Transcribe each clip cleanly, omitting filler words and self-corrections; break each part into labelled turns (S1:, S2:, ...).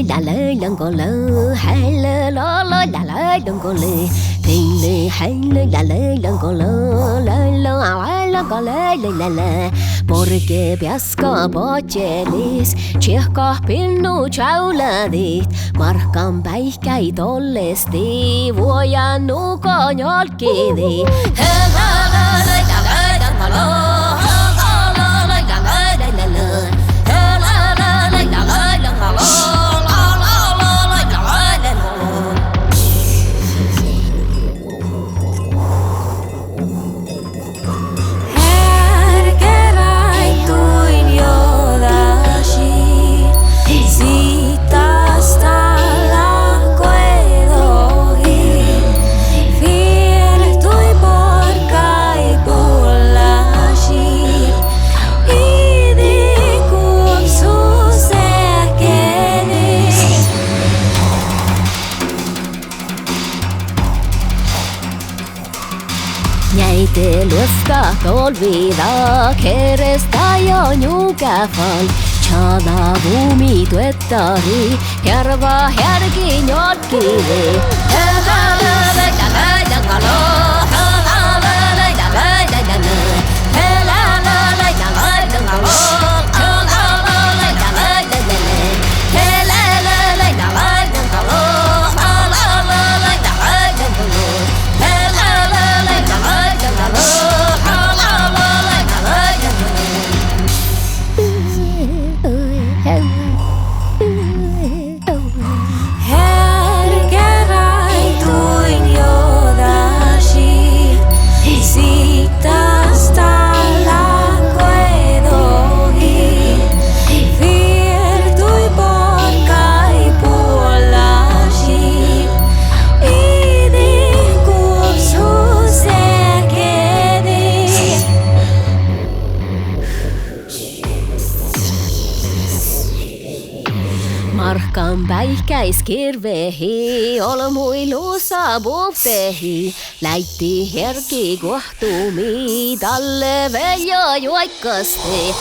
S1: la la đừng có lơ hay lơ lo lo la đừng có lơ thì lơ hay la đừng có lơ lo có lơ la porque piasca bochelis circa pinnu chauladit marcan paikka i tollesti vuojannu konjolkidi Te luesta olvida que eres tallo nunca fal Chada bumi tuettari Järva järgi njolkide Markan päikäiskirvehi olmuilussa puhtehi läitti herki kohtumi talle veljo juokkasti.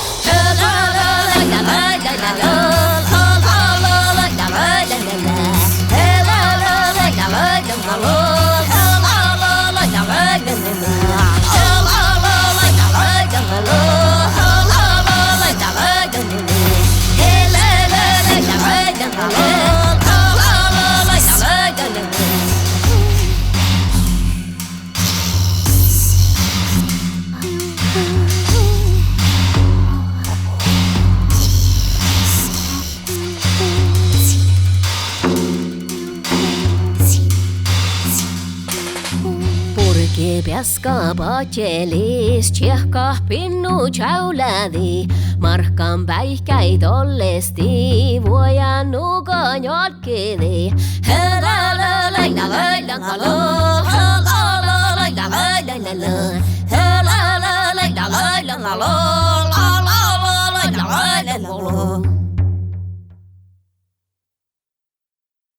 S1: Que piasca bochelis circa pinnu chauladi markan päikkä i tollesti vuojannu konjolkidi la